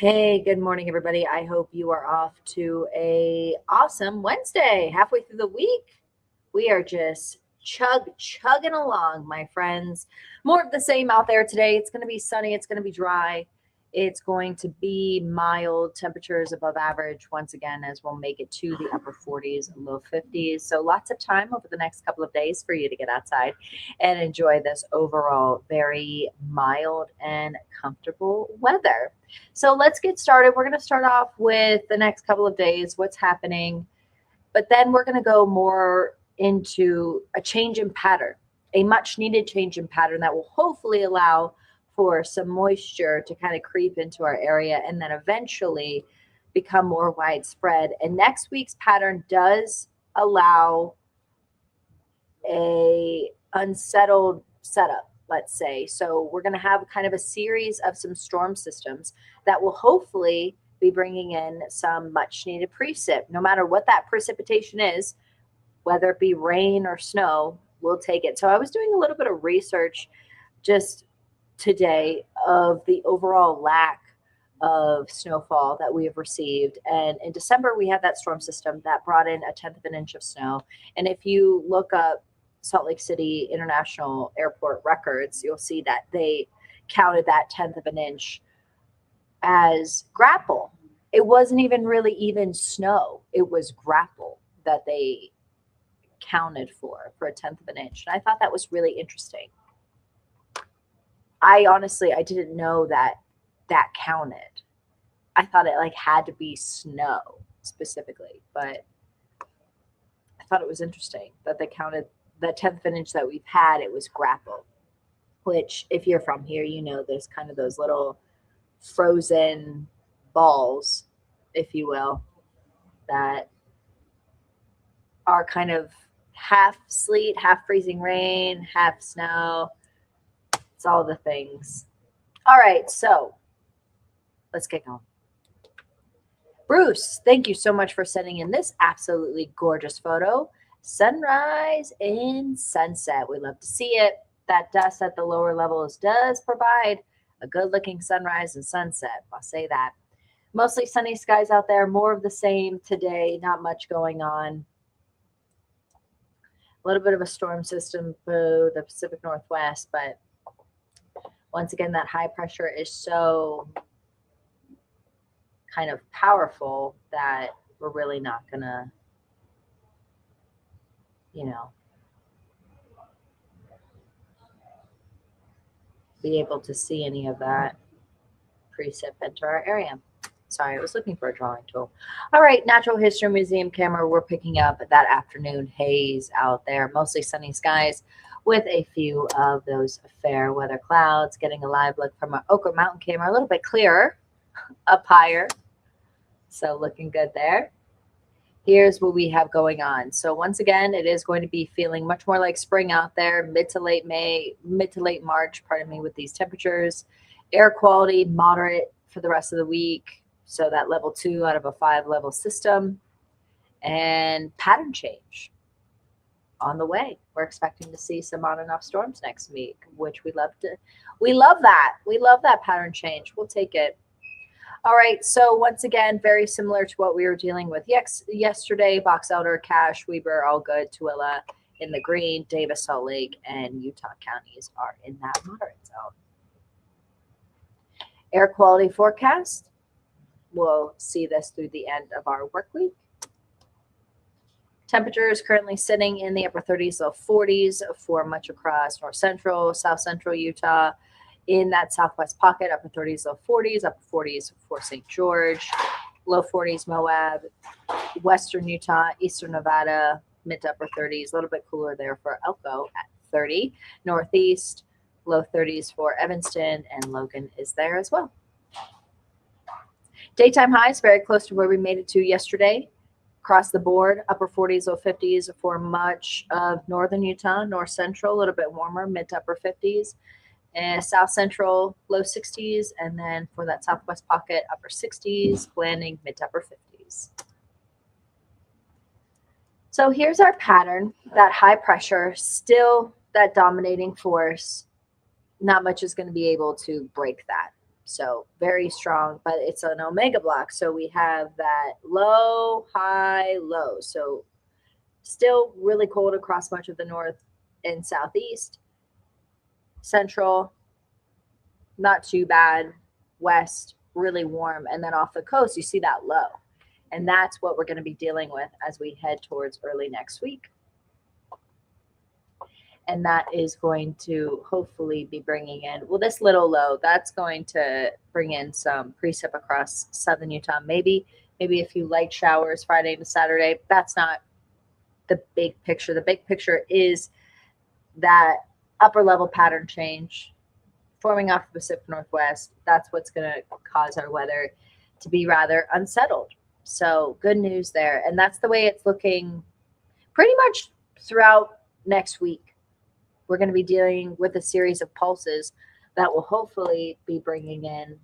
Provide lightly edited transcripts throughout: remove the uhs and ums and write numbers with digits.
Hey, good morning, everybody. I hope you are off to a awesome Wednesday, halfway through the week. We are just chugging along, my friends. More of the same out there today. It's going to be sunny. It's going to be dry. It's going to be mild temperatures above average once again, as we'll make it to the upper 40s and low 50s. So lots of time over the next couple of days for you to get outside and enjoy this overall very mild and comfortable weather. So let's get started. We're going to start off with the next couple of days, what's happening, but then we're going to go more into a change in pattern, a much needed change in pattern that will hopefully allow for some moisture to kind of creep into our area and then eventually become more widespread. And next week's pattern does allow a unsettled setup, let's say. So we're going to have kind of a series of some storm systems that will hopefully be bringing in some much needed precip. No matter what that precipitation is, whether it be rain or snow, we'll take it. So I was doing a little bit of research just today of the overall lack of snowfall that we have received. And in December, we had that storm system that brought in 1/10 of an inch of snow. And if you look up Salt Lake City International Airport records, you'll see that they counted that 1/10 of an inch as grapple. It wasn't even really even snow. It was grapple that they counted for 1/10 of an inch. And I thought that was really interesting. I didn't know that counted. I thought it had to be snow specifically, but I thought it was interesting that they counted the 1/10 of an inch that we've had. It was grapple, which if you're from here, there's kind of those little frozen balls, if you will, that are kind of half sleet, half freezing rain, half snow. It's all the things. All right, so let's get going. Bruce, thank you so much for sending in this absolutely gorgeous photo. Sunrise and sunset. We love to see it. That dust at the lower levels does provide a good looking sunrise and sunset. I'll say that. Mostly sunny skies out there. More of the same today. Not much going on. A little bit of a storm system through the Pacific Northwest, but once again, that high pressure is so kind of powerful that we're really not gonna, be able to see any of that precip enter our area. Sorry, I was looking for a drawing tool. All right, Natural History Museum camera, we're picking up that afternoon haze out there. Mostly sunny skies with a few of those fair weather clouds. Getting a live look from our Oka Mountain camera, a little bit clearer up higher. So looking good there. Here's what we have going on. So once again, it is going to be feeling much more like spring out there, mid to late March, with these temperatures. Air quality, moderate for the rest of the week. So that level 2 out of a 5-level system. And pattern change on the way. We're expecting to see some on and off storms next week, which we love that. We love that pattern change. We'll take it. All right, so once again, very similar to what we were dealing with yesterday. Box Elder, Cache, Weber, all good. Tooele in the green. Davis, Salt Lake, and Utah counties are in that moderate zone. Air quality forecast. We'll see this through the end of our work week. Temperatures currently sitting in the upper 30s, low 40s for much across north central, south central Utah. In that southwest pocket, upper 30s, low 40s, upper 40s for St. George, low 40s Moab, western Utah, eastern Nevada, mid to upper 30s, a little bit cooler there for Elko at 30. Northeast, low 30s for Evanston, and Logan is there as well. Daytime highs very close to where we made it to yesterday. Across the board, upper 40s, low 50s for much of northern Utah, north central, a little bit warmer, mid to upper 50s. And south central, low 60s, and then for that southwest pocket, upper 60s, landing mid to upper 50s. So here's our pattern, that high pressure, still that dominating force. Not much is going to be able to break that. So very strong, but it's an omega block. So we have that low, high, low. So still really cold across much of the north and southeast. Central, not too bad. West, really warm. And then off the coast, you see that low. And that's what we're going to be dealing with as we head towards early next week. And that is going to hopefully be bringing in, well, this little low, that's going to bring in some precip across southern Utah. Maybe a few light showers Friday to Saturday. That's not the big picture. The big picture is that upper level pattern change forming off the Pacific Northwest. That's what's going to cause our weather to be rather unsettled. So good news there. And that's the way it's looking pretty much throughout next week. We're going to be dealing with a series of pulses that will hopefully be bringing in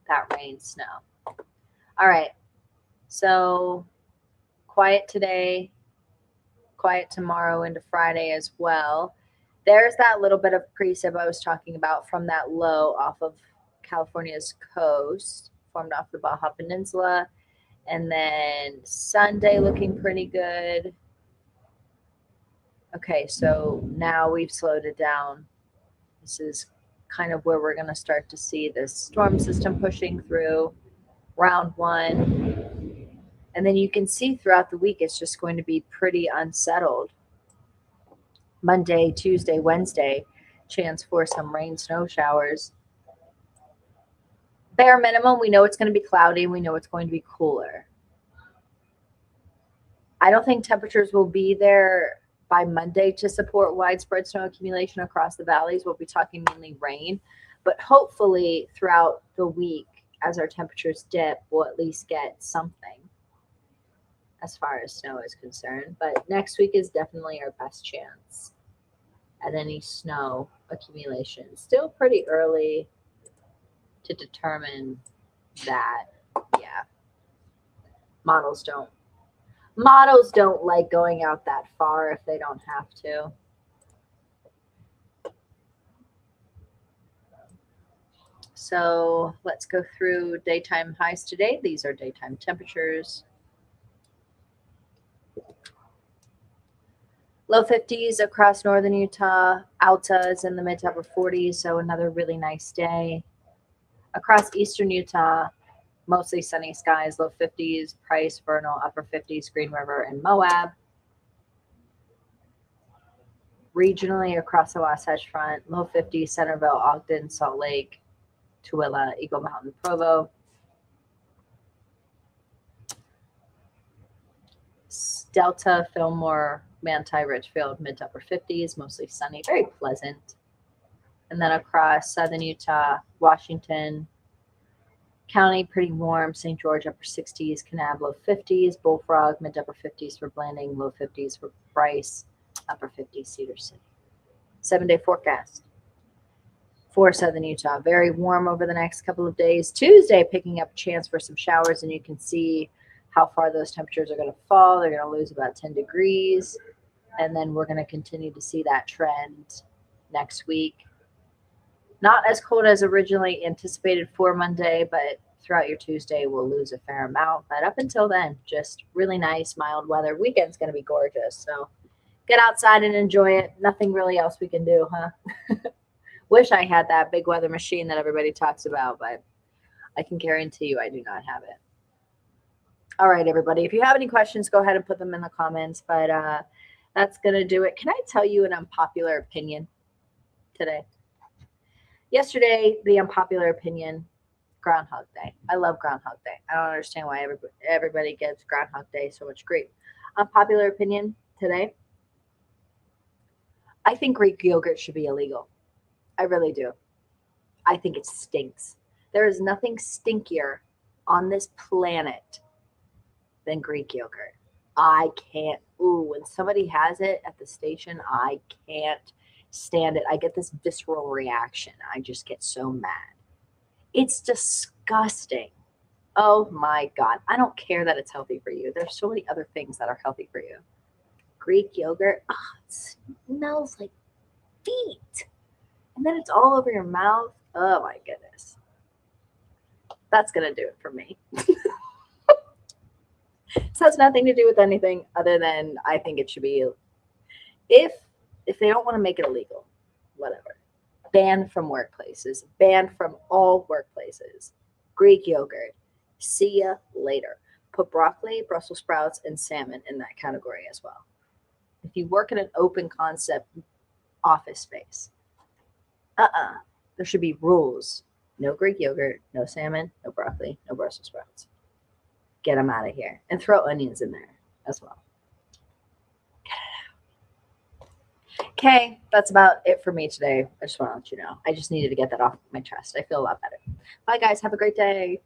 that rain, snow. All right. So quiet today, quiet tomorrow into Friday as well. There's that little bit of precip I was talking about from that low off of California's coast, formed off the Baja Peninsula. And then Sunday looking pretty good. Okay, so now we've slowed it down. This is kind of where we're going to start to see this storm system pushing through round one. And then you can see throughout the week, it's just going to be pretty unsettled. Monday, Tuesday, Wednesday, chance for some rain, snow showers. Bare minimum, we know it's going to be cloudy. We know it's going to be cooler. I don't think temperatures will be there by Monday to support widespread snow accumulation across the valleys. We'll be talking mainly rain, but hopefully throughout the week, as our temperatures dip, we'll at least get something as far as snow is concerned. But next week is definitely our best chance at any snow accumulation. Still pretty early to determine that. Yeah, models don't like going out that far if they don't have to. So let's go through daytime highs today. These are daytime temperatures. Low 50s across northern Utah. Alta is in the mid to upper 40s, so another really nice day. Across eastern Utah, mostly sunny skies, low 50s, Price, Vernal, upper 50s, Green River, and Moab. Regionally across the Wasatch Front, low 50s, Centerville, Ogden, Salt Lake, Tooele, Eagle Mountain, Provo. Delta, Fillmore, Manti, Richfield, mid to upper 50s, mostly sunny, very pleasant. And then across southern Utah, Washington County, pretty warm. St. George, upper 60s. Kanab, low 50s. Bullfrog, mid to upper 50s for Blanding, low 50s for Bryce, upper 50s, Cedar City. 7-day forecast for southern Utah. Very warm over the next couple of days. Tuesday, picking up a chance for some showers, and you can see how far those temperatures are going to fall. They're going to lose about 10 degrees, and then we're going to continue to see that trend next week. Not as cold as originally anticipated for Monday, but throughout your Tuesday, we'll lose a fair amount. But up until then, just really nice, mild weather. Weekend's going to be gorgeous, so get outside and enjoy it. Nothing really else we can do, huh? Wish I had that big weather machine that everybody talks about, but I can guarantee you I do not have it. All right, everybody. If you have any questions, go ahead and put them in the comments. But that's going to do it. Can I tell you an unpopular opinion today? Yesterday, the unpopular opinion, Groundhog Day. I love Groundhog Day. I don't understand why everybody gives Groundhog Day so much grief. Unpopular opinion today, I think Greek yogurt should be illegal. I really do. I think it stinks. There is nothing stinkier on this planet than Greek yogurt. I can't. Ooh, when somebody has it at the station, I can't stand it. I get this visceral reaction. I just get so mad. It's disgusting. Oh my God. I don't care that it's healthy for you. There's so many other things that are healthy for you. Greek yogurt, it smells like feet. And then it's all over your mouth. Oh my goodness. That's going to do it for me. This has nothing to do with anything other than I think it should be, if they don't want to make it illegal, whatever. Banned from workplaces, banned from all workplaces. Greek yogurt. See ya later. Put broccoli, Brussels sprouts, and salmon in that category as well. If you work in an open concept office space, there should be rules. No Greek yogurt, no salmon, no broccoli, no Brussels sprouts. Get them out of here. And throw onions in there as well. Okay, that's about it for me today. I just want to let you know. I just needed to get that off my chest. I feel a lot better. Bye, guys. Have a great day.